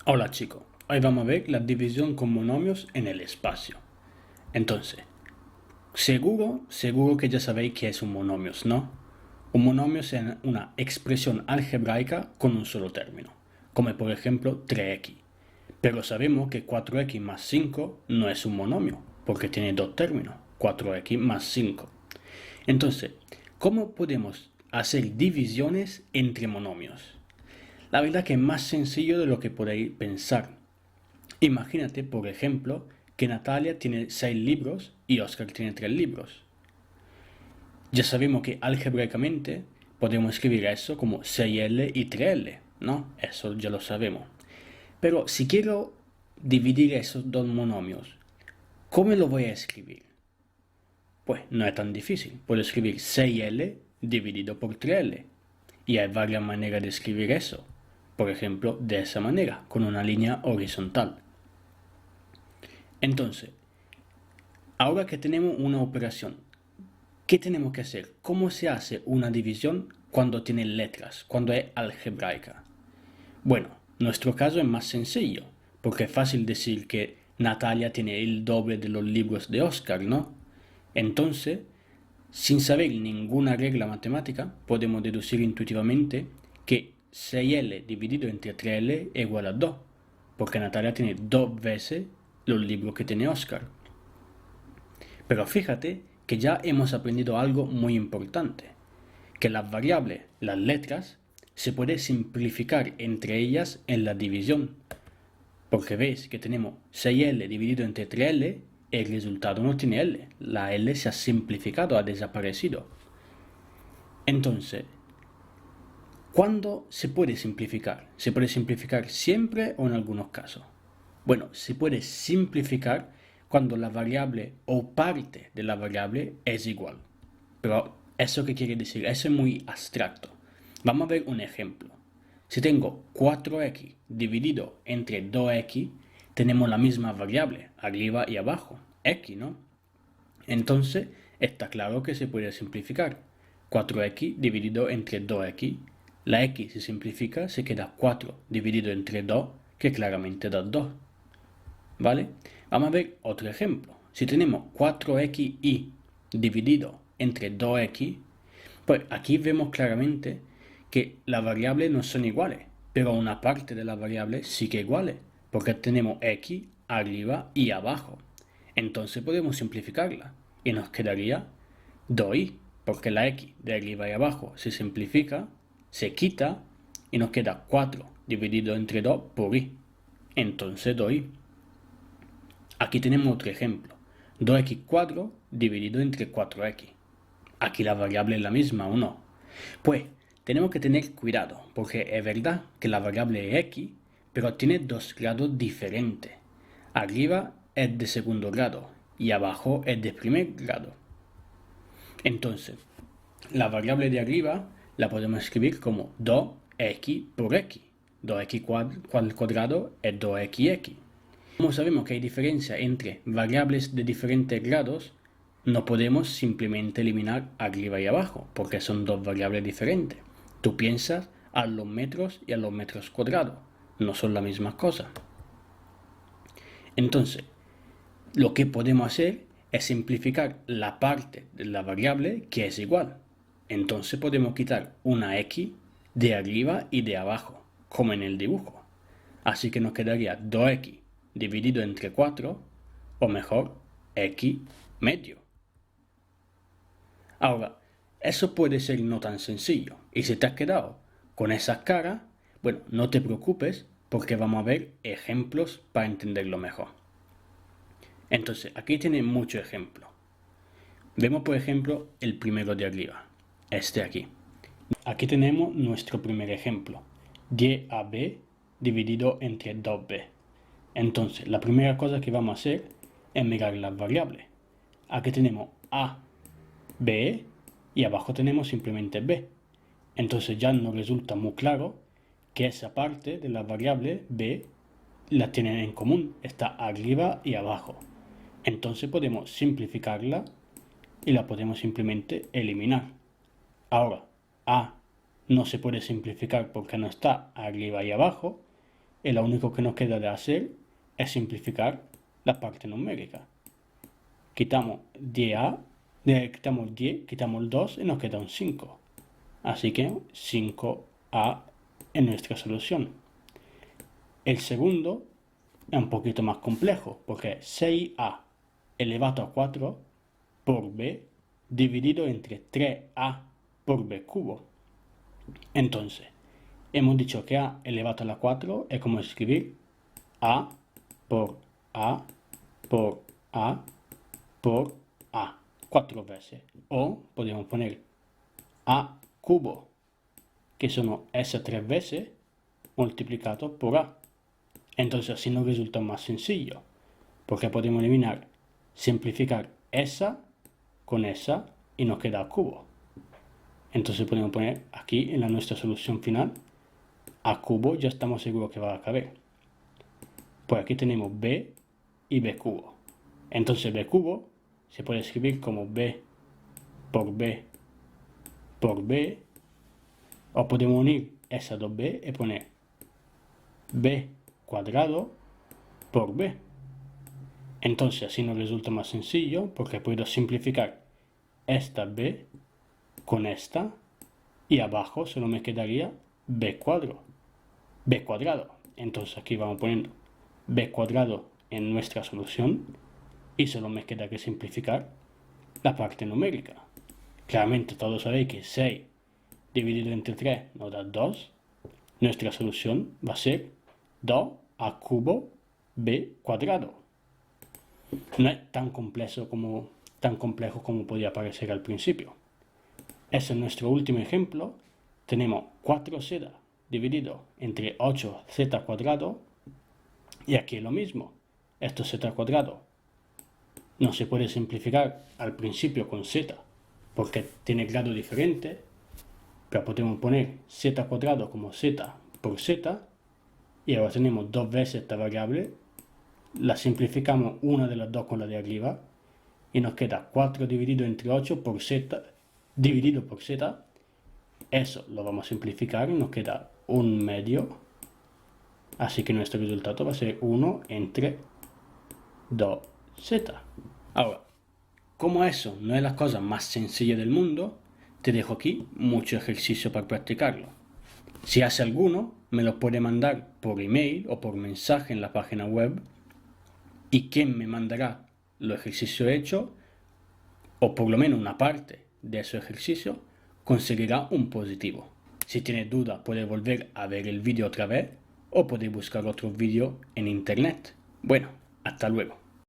Hola chicos, hoy vamos a ver la división con monomios en el espacio. Entonces, seguro que ya sabéis qué es un monomio, ¿no? Un monomio es una expresión algebraica con un solo término, como por ejemplo 3x. Pero sabemos que 4x más 5 no es un monomio, porque tiene dos términos, 4x más 5. Entonces, ¿cómo podemos hacer divisiones entre monomios? La verdad que es más sencillo de lo que podéis pensar. Imagínate, por ejemplo, que Natalia tiene 6 libros y Oscar tiene 3 libros. Ya sabemos que algebraicamente podemos escribir eso como 6L y 3L, ¿no? Eso ya lo sabemos. Pero si quiero dividir esos dos monomios, ¿cómo lo voy a escribir? Pues no es tan difícil. Puedo escribir 6L dividido por 3L. Y hay varias maneras de escribir eso. Por ejemplo, de esa manera, con una línea horizontal. Entonces, ahora que tenemos una operación, ¿qué tenemos que hacer? ¿Cómo se hace una división cuando tiene letras, cuando es algebraica? Bueno, nuestro caso es más sencillo, porque es fácil decir que Natalia tiene el doble de los libros de Oscar, ¿no? Entonces, sin saber ninguna regla matemática, podemos deducir intuitivamente que 6L dividido entre 3L es igual a 2, porque Natalia tiene dos veces los libros que tiene Oscar. Pero fíjate que ya hemos aprendido algo muy importante, que las variables, las letras, se puede simplificar entre ellas en la división, porque veis que tenemos 6L dividido entre 3L, el resultado no tiene L, la L se ha simplificado, ha desaparecido. Entonces, ¿cuándo se puede simplificar? ¿Se puede simplificar siempre o en algunos casos? Bueno, se puede simplificar cuando la variable o parte de la variable es igual. Pero, ¿eso qué quiere decir? Eso es muy abstracto. Vamos a ver un ejemplo. Si tengo 4x dividido entre 2x, tenemos la misma variable, arriba y abajo, x, ¿no? Entonces, está claro que se puede simplificar. 4x dividido entre 2x. La x se simplifica, se queda 4 dividido entre 2, que claramente da 2. ¿Vale? Vamos a ver otro ejemplo. Si tenemos 4xy dividido entre 2x, pues aquí vemos claramente que las variables no son iguales, pero una parte de la variable sí que es igual, porque tenemos x arriba y abajo. Entonces podemos simplificarla y nos quedaría 2y, porque la x de arriba y abajo se simplifica, se quita y nos queda 4 dividido entre 2 por y. Entonces 2y. Aquí tenemos otro ejemplo. 2x² dividido entre 4x. Aquí la variable es la misma o no. Pues tenemos que tener cuidado, porque es verdad que la variable es x, pero tiene dos grados diferentes. Arriba es de segundo grado y abajo es de primer grado. Entonces, la variable de arriba la podemos escribir como 2x por x. 2x cuadrado es 2xx. Como sabemos que hay diferencia entre variables de diferentes grados, no podemos simplemente eliminar arriba y abajo, porque son dos variables diferentes. Tú piensas a los metros y a los metros cuadrados, no son las mismas cosas. Entonces, lo que podemos hacer es simplificar la parte de la variable que es igual. Entonces podemos quitar una x de arriba y de abajo, como en el dibujo. Así que nos quedaría 2x dividido entre 4, o mejor, x medio. Ahora, eso puede ser no tan sencillo, y si te has quedado con esas caras, bueno, no te preocupes porque vamos a ver ejemplos para entenderlo mejor. Entonces, aquí tiene muchos ejemplos. Vemos por ejemplo el primero de arriba, este aquí. Aquí tenemos nuestro primer ejemplo, 10ab dividido entre 2b. Entonces, la primera cosa que vamos a hacer es mirar las variables. Aquí tenemos a, b y abajo tenemos simplemente b. Entonces ya nos resulta muy claro que esa parte de la variable b la tienen en común, está arriba y abajo. Entonces podemos simplificarla y la podemos simplemente eliminar. Ahora, a no se puede simplificar porque no está arriba y abajo, y lo único que nos queda de hacer es simplificar la parte numérica. Quitamos 10A, quitamos 10, quitamos el 2 y nos queda un 5. Así que 5A es nuestra solución. El segundo es un poquito más complejo, porque es 6A elevado a 4 por B dividido entre 3A por B cubo. Entonces, hemos dicho que A elevado a la 4 es como escribir A por A por A por A 4 veces. O podemos poner A cubo, que son esas 3 veces multiplicado por A. Entonces así nos resulta más sencillo, porque podemos eliminar, simplificar esa con esa y nos queda A cubo. Entonces podemos poner aquí en nuestra solución final A cubo, ya estamos seguros que va a caber. Pues aquí tenemos B y B cubo. Entonces B cubo se puede escribir como B por B por B, o podemos unir esas dos B y poner B cuadrado por B. Entonces así nos resulta más sencillo, porque puedo simplificar esta B con esta y abajo solo me quedaría B cuadrado. Entonces aquí vamos poniendo B cuadrado en nuestra solución y solo me queda que simplificar la parte numérica. Claramente todos sabéis que 6 dividido entre 3 nos da 2. Nuestra solución va a ser 2A cubo B cuadrado. No es tan complejo como podía parecer al principio. Ese es nuestro último ejemplo. Tenemos 4z dividido entre 8z cuadrado. Y aquí es lo mismo. Esto z cuadrado no se puede simplificar al principio con z, porque tiene grado diferente. Pero podemos poner z cuadrado como z por z. Y ahora tenemos dos veces esta variable. La simplificamos una de las dos con la de arriba. Y nos queda 4 dividido entre 8 por z dividido por z. Eso lo vamos a simplificar y nos queda 1/2. Así que nuestro resultado va a ser 1 entre 2z. Ahora, como eso no es la cosa más sencilla del mundo, te dejo aquí mucho ejercicio para practicarlo. Si hace alguno, me lo puede mandar por email o por mensaje en la página web, y quien me mandará los ejercicios hechos, o por lo menos una parte de esos ejercicios, conseguirá un positivo. Si tienes dudas, puedes volver a ver el vídeo otra vez o puedes buscar otros vídeos en internet. Bueno, hasta luego.